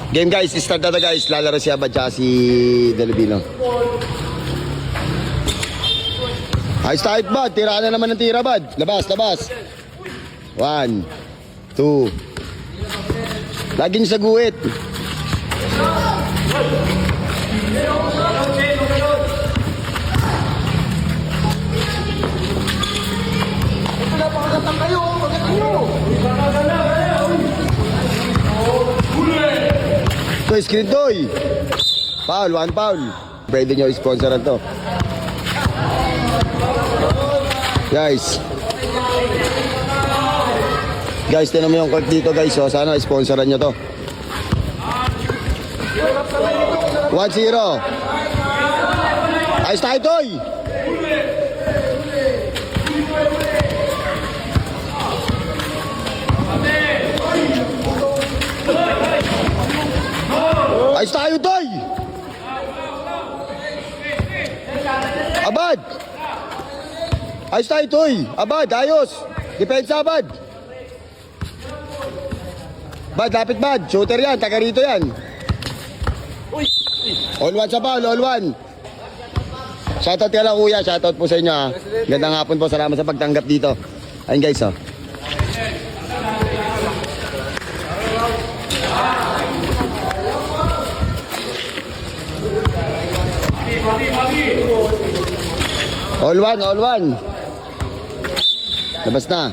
Game guys, start na guys. Lalaro si Abad tsaka si Delvino. Ayos tayo Bad. Tira na naman ng tira Bad. Labas, labas. 1, 2. Lagi niyo sa guhit. Toy, screen toy. Foul, 1 foul. Pwede nyo sponsoran to. Guys. Guys, tinan mo yung court dito guys. So, sana sponsoran nyo to. 1-0. Ayos tayo, Toy. Ayos tayo, Toy. Abad. Ayos tayo, Toy. Abad, ayos. Depensa, Abad. Bad, lapit Bad. Shooter yan, taga rito yan. All one sa foul, all one. Shoutout ka lang kuya, shoutout po sa inyo ha. Gandang hapon po, salamat sa pagtanggap dito. Ayun guys oh. All one, all one. Labas na.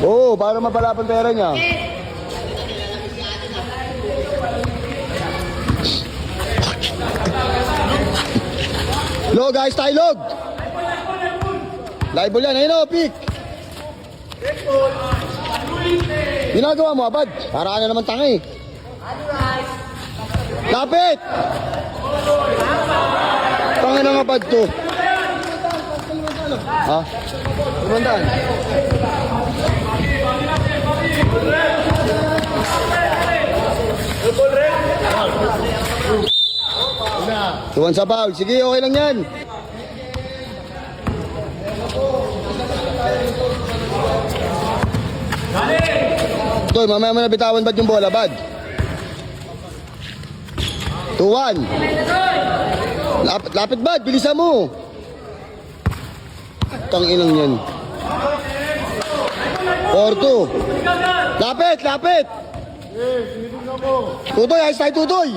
Oo, para mapalapang pera niya. Log guys, tayo log. Live ball yan, ayun o, pick. Ginagawa mo, Abad. Para ka na naman tanga eh. Lapit. Tanga na nga Abad to. Ha? Tumandaan. Tuwan sa foul. Sige, okay lang yan. Toy, mamaya mo na bitawan Bad yung bola, Bad. 2-1. Lapit Bad, bilisan mo. Tanginang yan. 4-2. Lapit, lapit. Tutoy, ayos tayo Tutoy.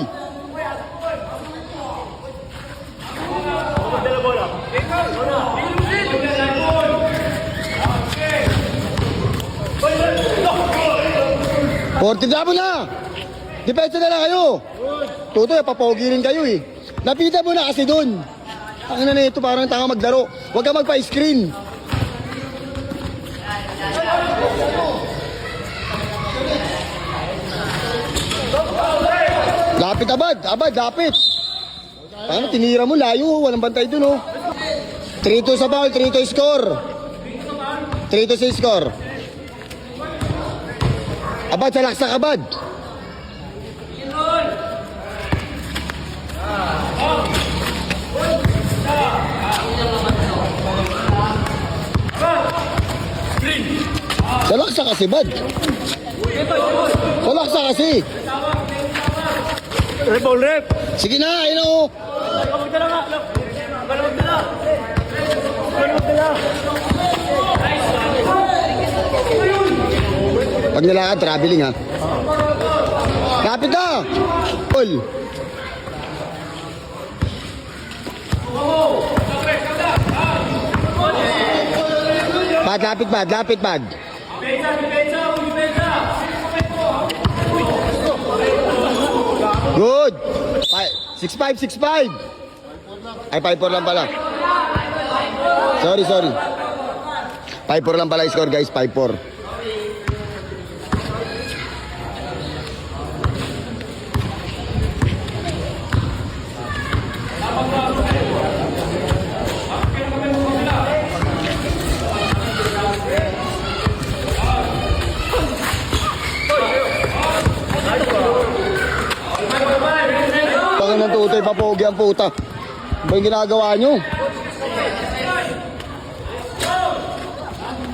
Forty na mo na. Depensa na lang kayo. Tutoy, papogi rin kayo eh. Napita mo na kasi dun. Ang ina na ito, parang tanga maglaro. Huwag ka magpa-screen. Lapit Abad, Abad, lapit. Ano, tinira mo, layo. Walang bantay dun oh. 3-2 sa foul, 3-2 score. 3-2 sa score. Abad, salaksak Abad. Salaksak kasi Bad. Salaksak kasi. Rep, all rep. Sige na, ayun o. Pag nilakad, traveling ha. Lapit na! Pull! Bad, lapit Bad, lapit Bad. Good! 6-5, 6-5. Ay, 5-4 lang pala. Sorry, sorry. 5-4 lang pala score guys, 5-4. Pangin ng Tutoy, papogi ang puta. Ba yung ginagawa nyo?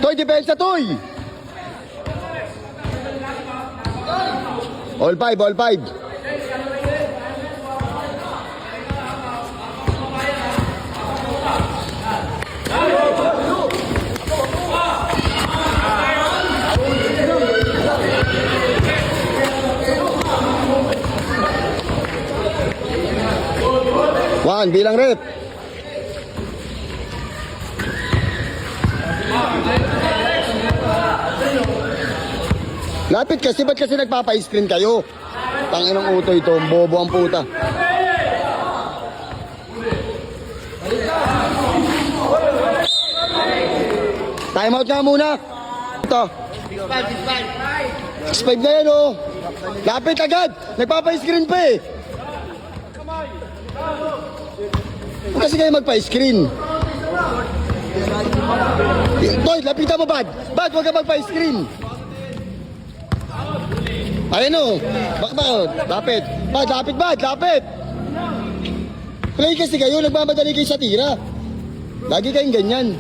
Toy, depensa Toy! All five, all five. One, bilang rep. Lapit kasi, ba't kasi nagpapa-screen kayo? Tanginang uto ito, bobo ang puta. Time out nga muna. Ito. 6-5 na yan oh. Lapit agad, nagpapa-screen pa eh. Ba't kasi kayo magpa-screen? Toy, lapitan mo bad. Bad, huwag ka magpa-screen. Ayun o. Lapit. Bad, lapit bad, lapit. Play kasi kayo, nagmamadali kayo sa tira. Lagi kayong ganyan.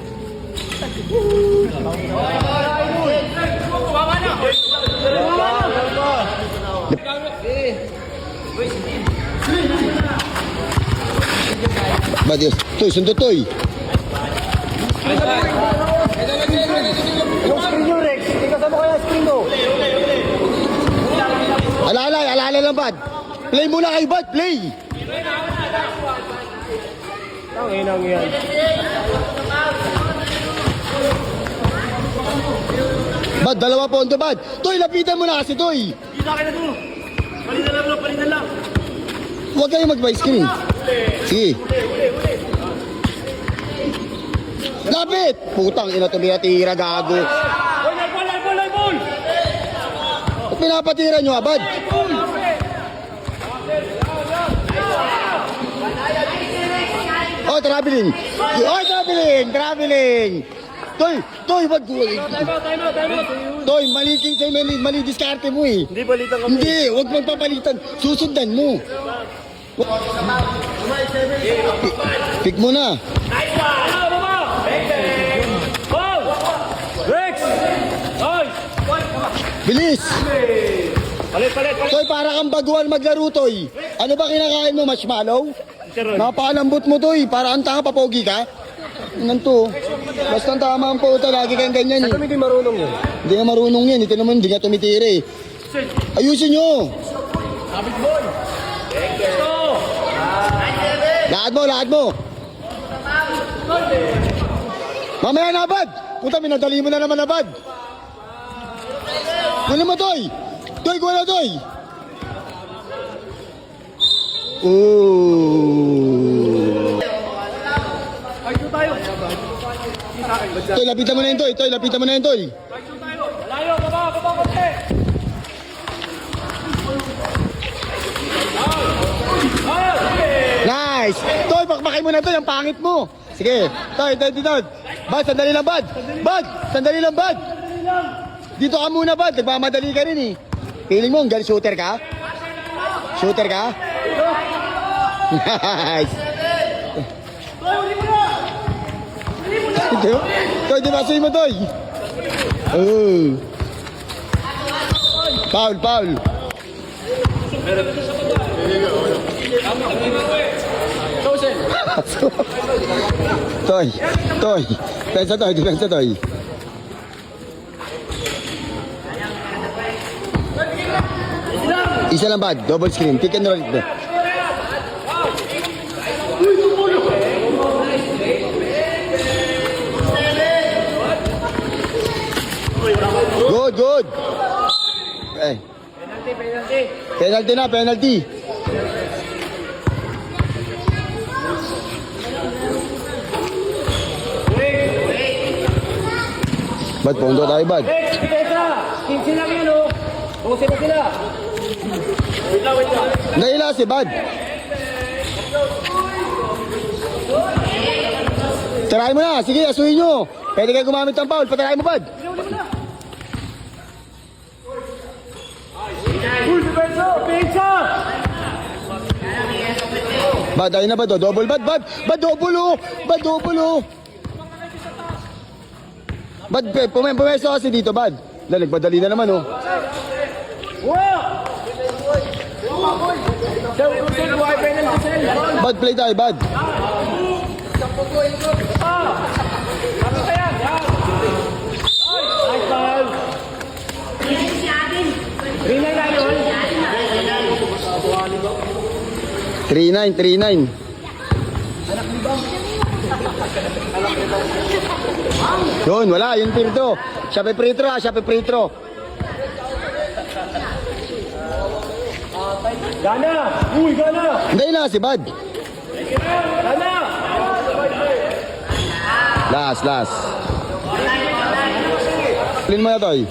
Bad yun. Toy, sundot Toy. Yung screen nyo, Rex. Ikasama ko yung screen mo. Alala lang bad. Play muna kayo bad, play. Tanginang yan. Bad, dalawa pondo bad. Toy, lapitan mo na kasi Toy. Hindi na kayo na to. Palitan lang. Huwag kayong mag-screen. Sige. Lapit! Putang ina tumitira gago. Ball! Pinapatira nyo abad. Oh, traveling. Oh, traveling. Toy, wag. Time out. Toy, mali diskarte mo eh. Hindi balitan kami. Hindi, wag magpapalitan. Susundan mo. Pick mo na. Ball! Rex! Oy! Bilis. Palit. Toy, para kang baguhan maglaro, Toy. Ano ba kinakain mo, marshmallow? Napakalambot mo, Toy. Para ang tanga, papogi ka. Nanto. Basta ang tama ang puta, lagi kang ganyan eh. Kami di marunong yun. Hindi nga marunong yan. Ito naman, hindi nga tumitira eh. Ayusin nyo. Laad mo. Mamaya na, Bad. Puta, minadali mo na naman, Bad. Kunin mo, Toy. Kuha na, Toy. Ooh. Tayo. Toy, lapitan mo na yun, Toy. Layo, baba konti. Nice. Toy, pakpakin mo na, Toy. Ang pangit mo. Sige. Toy. Bad, sandali lang, Bad. Dito ka muna, Bad. Nagmamadali ka rin eh. Feeling mo, hanggang shooter ka? Nice. Toy, di ba suy mo, Toy? Oh. Foul. Toy. Depensa, Toy. Isa lang, Bad. Double screen. Pick and roll. Good. Okay. Penalty. Bad, pondo tayo, Bad. Rex, Pesa! 15 lang yan, oh. 12 na sila. Wait lang. Naila si Bad. Tarahin mo na. Sige, asuhin nyo. Pwede kayo gumamit ng foul. Patarahin mo, Bad. Pesa! Bad, ayun na, Bad. Oh. Double, Bad. Bad, double, oh. Bad, pumeso kasi dito, Bad. Nagpadali na naman, oh. Wow! Sir, Russell, buhay penalty, sir. Bad play tayo, bad. Sabi ka yan. Nice ball. 3-9 na yun. 3-9, 3-9. Yun, wala, yun pirto. Siya pe free throw, siya pe free throw. Gana. Uy, gana. Hindi na, si Bad. Gana. Last. Clean mo na, Toy.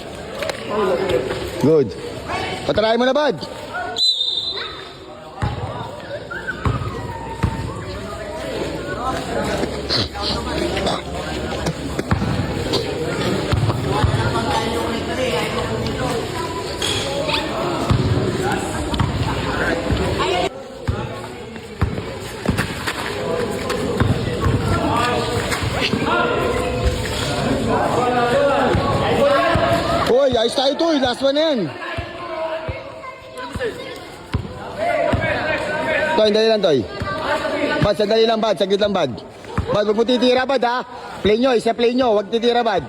Good. Patry mo na, Bad. Hoy, ayos tayo, Toy. Last one na yan. Toy, dali lang, Toy. Bad, sandali lang, Bad. Saglit lang, Bad. Bad, huwag mo titira, Bad, ha? Play nyo, isa play nyo. Huwag titira, Bad.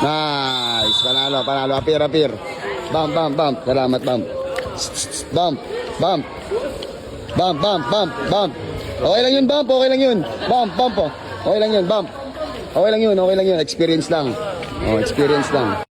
Nice. Panalo. Apir. Bump. Salamat, bump. Bump. Okay lang yun, bump. Okay lang yun. Bump. Okay lang yun, bump. Okay lang yun. Experience lang. Experience lang.